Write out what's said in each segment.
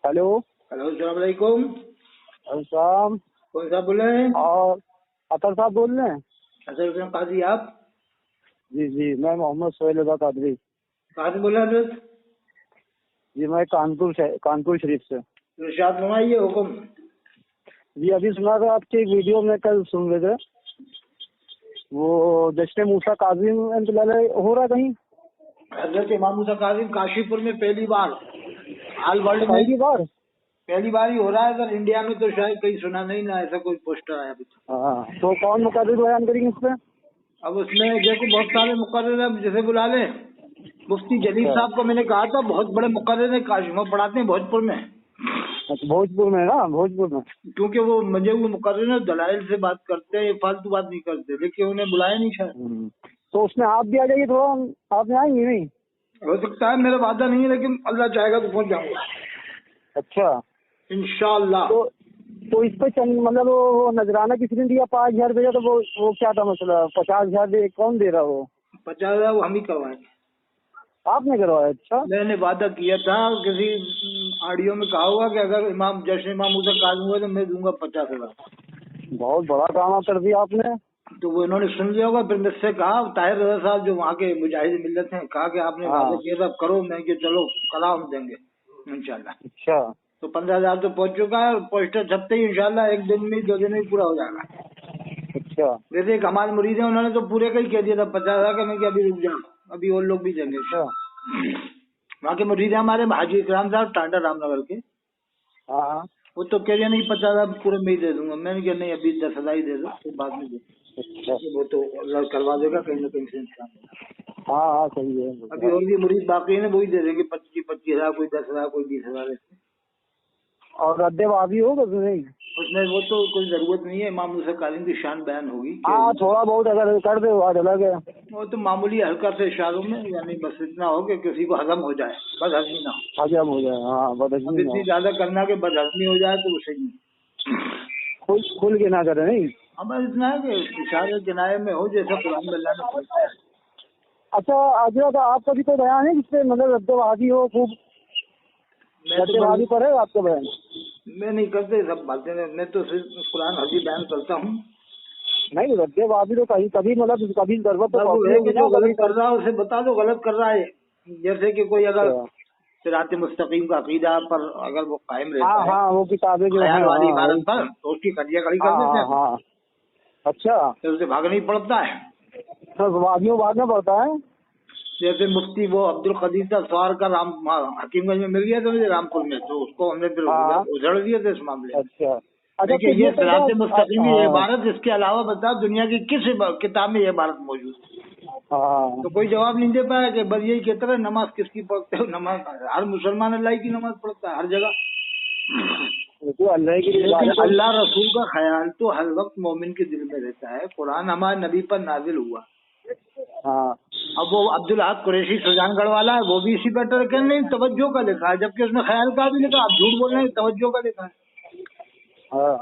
Hello. Hello, अस्सलाम वालेकुम। अस्सलाम। कौन साहब बोल रहे हैं? और अतर साहब बोल रहे हैं? असल हुसैन काजी आप? जी जी, मैं मोहम्मद सोहेल रज़ा कादरी। कहाँ से बोल रहे हैं? जी मैं कानपुर शरीफ से। इरशाद फरमाइए, हुक्म। जी अभी सुना था आपकी एक वीडियो में, कल सुन रहे थे, वो जश्न मूसा काजिम हो रहा कहीं? हजरत इमाम मूसा काजिम काशीपुर में पहली बार, ऑल वर्ल्ड में पहली बार? पहली बार ही हो रहा है। अगर इंडिया में तो शायद कहीं सुना नहीं ना, ऐसा कोई पोस्टर आया अभी तो। हाँ, तो कौन मुकर्रिर बयान करेंगे इस पे? अब उसमें देखो बहुत सारे मुकर्रिर हैं, जैसे बुला लें। मुफ्ती जलील अच्छा साहब को मैंने कहा था, बहुत बड़े मुकर्रिर हैं, काशी पढ़ाते हैं भोजपुर में। अच्छा, भोजपुर में ना, भोजपुर में। क्योंकि वो मुझे वो मुकर्रिर है, दलाइल से बात करते हैं, फालतू बात नहीं करते, लेकिन उन्हें बुलाया नहीं शायद। तो उसमें आप भी आ जाइए थोड़ा, आप यहाँ आएंगे नहीं? हो सकता है, मेरा वादा नहीं है, लेकिन अल्लाह चाहेगा तो पहुंच जाऊंगा अच्छा, इंशाअल्लाह। तो इस पे मतलब वो नजराना किसी ने दिया 5,000 भेजा, तो वो क्या था मसला? 50,000 दे, कौन दे रहा वो? 50,000 वो हम ही करवाएंगे। आपने करवाया? अच्छा, मैंने वादा किया था, किसी ऑडियो में कहा हुआ कि अगर जश्न इमाम मूसा काजिम हुआ तो मैं दूंगा 50,000। बहुत बड़ा काम कर दिया आपने। तो वो इन्होंने सुन लिया होगा, फिर मुझसे कहा, ताहिर रज़ा साहब जो वहाँ के मुजाहिद मिल्लत हैं, कहा कि आपने वादा हाँ, किया था, करो। मैं कि चलो कराओ, हम देंगे इंशाल्लाह। अच्छा तो 15,000 तो पहुंच चुका है, और पोस्टर छपते ही इंशाल्लाह 1 दिन में 2 दिन में ही पूरा हो जाएगा। अच्छा वैसे एक हमारे मुरीद है, उन्होंने तो पूरे का ही कह दिया था 50,000 का। मैं कि अभी रुक जाओ, अभी और लोग भी देंगे। अच्छा। वहाँ के मुरीद है हमारे हाजी इकराम साहब, टांडा रामनगर के। हाँ वो तो कह रहे नहीं 50,000 पूरे में ही दे दूंगा। मैंने कहा नहीं, अभी 10,000 ही दे दो, फिर बाद में दे। अच्छा। वो तो अल्लाह करवा देगा, कहीं ना कहीं से इंतजाम होगा। हाँ हाँ, सही है। अभी और भी मुरीद बाकी है, वही दे देंगे 25,000, कोई 10,000, कोई 20,000 ऐसे। और रद्दे वादी होगा कि नहीं? उसमें वो तो कोई जरूरत नहीं है, इमाम मूसा कालिम की शान बयान होगी कि हाँ, थोड़ा बहुत अगर कर दे बात अलग है। वो तो मामूली हल्का से इशारों में, यानी बस इतना हो कि किसी को हजम हो जाए, बस हजमी ना हो। हजम हो जाए, हाँ, अब बदहजमी ना इतनी हो। ज्यादा करना कि बस हजमी हो जाए तो वो सही नहीं। खुल के ना करे, नहीं? अब बस इतना है कि इशारे किनारे में हो, जैसा कुरान में अल्लाह ने बोला है। अच्छा, अजरा आपका भी कोई बयान है जिसपे मतलब रद्दे वादी हो खूब? रद्दे वादी पर है आपका बयान? मैं नहीं करते सब बातें, मैं तो सिर्फ कुरान हदीस बयान करता हूँ। नहीं, रद्दे वादी तो कहीं कभी मतलब कभी जरूरत तो बस वो पड़ती है होगी कि ना जो कभी गलत कर रहा है उसे बता दो गलत कर रहा है। जैसे कि कोई अगर अच्छा। सिरात मुस्तकीम का अकीदा पर अगर वो कायम हाँ रहता है हाँ, वो किताबें जो ख्याल हैं, वाली हाँ इबारत वही। पर, तो उसकी कटिया कड़ी कर हाँ देते हाँ हैं, हाँ। अच्छा, तो उसे भागना ही पड़ता है। तो वादियों भागना पड़ता है। जैसे मुफ्ती वो अब्दुल कदीर का सवार का हकीमगंज में मिल गया था मुझे, रामपुर में, तो उसको हमने फिर हाँ। उधड़ दिए थे इस मामले में। अच्छा अच्छा, देखिए, ये कितने पे सिरात मुस्तकीम की ये हाँ इबारत, इसके अलावा बताओ दुनिया की किस किताब में ये इबारत मौजूद है? हाँ। तो कोई जवाब नहीं दे पाया कि बस यही कहते रहे नमाज किसकी पढ़ते हो। नमाज हर मुसलमान अल्लाह की नमाज पढ़ता है हर जगह, तो अल्लाह की लेकिन इबादत है। अल्लाह रसूल का ख्याल तो हर वक्त मोमिन के दिल में रहता है। कुरान हमारे नबी पर नाजिल हुआ। हाँ अब वो अब्दुल हक कुरैशी सुजानगढ़ वाला है, वो भी इसी पैटर्न के नहीं तवज्जो का लिखा है, जबकि उसने ख्याल का भी लिखा। आप झूठ बोल रहे हैं, तवज्जो का लिखा है। हाँ।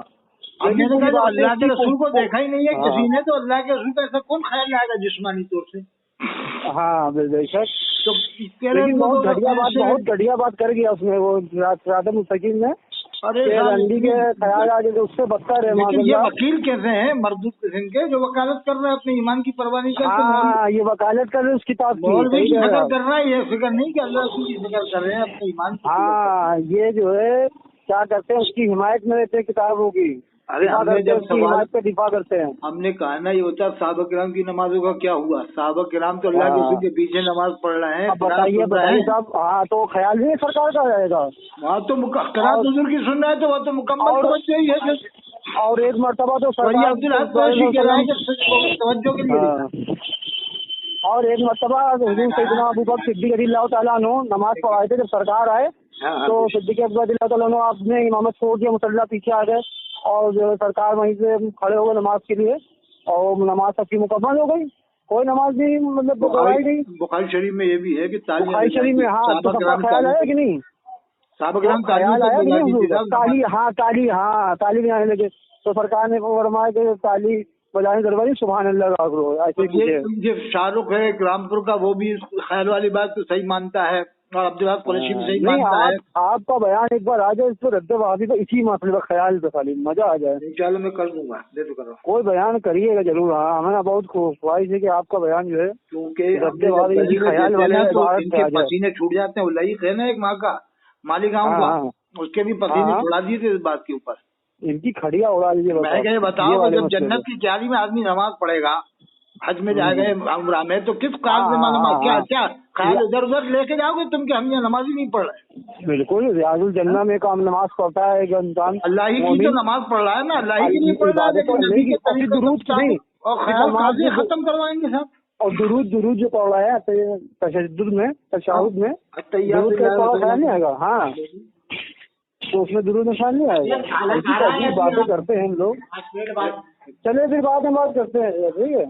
अब लेकिन मैंने पूरी कहा जब बात है अल्लाह के इसकी रसूल को देखा ही नहीं है हाँ किसी ने, तो अल्लाह के रसूल का ऐसा कौन ख्याल लाएगा जिस्मानी तौर से? हाँ, बेशक। तो कह रहे लेकिन वो बहुत तो घटिया बात, ऐसे, बहुत घटिया बात कर गया उसमें वो रात मुस्तकीम में, अरे कि साहब रंडी के ख्याल आ गए, उससे बदतर है लेकिन ये माशाल्लाह। वकील कैसे हैं मरदूद किस्म के, जो वकालत कर रहे हैं, अपने ईमान की परवाह नहीं करते। हाँ, ये वकालत कर रहे उस किताब की, मौलवी सही की कह रहे फिक्र हैं आप। कर रहा है, ये फिक्र नहीं कि अल्लाह रसूल की फिक्र कर रहे हैं, अपने ईमान की फिक्र कर रहे हैं। हाँ, ये जो है क्या करते हैं, उसकी हिमायत में रहते हैं किताबों की, अरे दिफा हमने करते हैं, जब उसकी सवाल, हिमायत पे दिफा करते हैं। हमने कहा ना, ये होता साहबा किराम की नमाजों का क्या हुआ? साहबा किराम तो अल्लाह के रसूल हाँ, के पीछे नमाज पढ़ रहे हैं, अब किरात बताइए सुन रहे बताइए हैं। साहब, हाँ, तो ख्याल नहीं सरकार का जाएगा। वहाँ तो किरात और हुजूर की सुन रहे हैं, तो वह तो मुकम्मल और तवज्जो ही है। फिर और एक मर्तबा तो वही सरकार अब्दुल हक सल्लल्लाहु कुरैशी अलैहि कह रहा है वसल्लम, कि वो तवज्जो के लिए लिखा है। हाँ, और एक मर्तबा हुजूर सैयदना अबू बकर सिद्दीक रज़ियल्लाहु ताला अन्हु नमाज पढ़ाए थे, जब सरकार आए हाँ हाँ, तो सिद्दीक अकबर रज़ियल्लाहु ताला अन्हु आपने इमामत छोड़ दिया, मुसल्ला पीछे आ गए, और जो है सरकार वहीं से खड़े हो गए नमाज के लिए, और नमाज सबकी मुकम्मल हो गई, कोई नमाज भी मतलब गवाई गई। बुखारी शरीफ में ये भी है कि तालियां बुखारी शरीफ बजाई में, थी हाँ, तो साहबा सबका किराम, ख्याल आया कि नहीं? साहबा तो किराम तालियों ख्याल तक आया कि बजा नहीं दी थी हुजूर? साहब नमाज। ताली, हाँ ताली, हाँ ताली बजाने लगे, तो सरकार ने फरमाया कि ताली बजाने दरबारी सुभान अल्लाह का करो, ऐसे अब पूछे। ये शाहरुख है रामपुर का, वो भी इस ख्याल वाली बात तो सही मानता है। और अब्दुल कुरैशी भी सही नहीं, मानता है। आपका बयान एक बार आ जाए इस पर रद्द-ए-वादी पे, इसी मसले पर ख्याल पे खाली मजा आ जाए। चलो मैं कर दूंगा, दे तो करो। कोई बयान करिएगा जरूर। हाँ, हमें बहुत ख्वाहिश है कि आपका बयान जो है क्योंकि रद्द-ए-वादी इसी ख्याल वाले इबारत पे आ जाए। पसीने छूट जाते हैं। वो लईक है ना एक माँ का मालीगांव का, उसके भी पसीने छुड़ा दिए थे इस बात के ऊपर। इनकी खड़िया उड़ा दीजिए। मैं कहे बताओ, जब जन्नत की क्यारी में आदमी नमाज पढ़ेगा, हज में जाएगा उम्रा में, तो किस ख्याल से नमाज, क्या क्या ख्याल इधर उधर लेके जाओगे तुम कि हम यहाँ नमाज ही नहीं पढ़ रहे? बिल्कुल, रियाजुल जन्नह में काम नमाज पढ़ता है एक इंसान, अल्लाह ही की तो नमाज पढ़ रहा है ना, अल्लाह ही की नहीं पढ़ रहा है, लेकिन नबी के तरीके से और ख्याल काजी खत्म करवाएंगे सब। और दुरूद जो पढ़ रहा है तशद्दुद में, तशहुद में दुरूद का ख्याल नहीं आएगा। हाँ, तो उसमें दुरूद में ख्याल नहीं आएगा। ऐसी बातें करते हैं हम लोग। चलिए फिर बाद में बात करते हैं, ठीक है।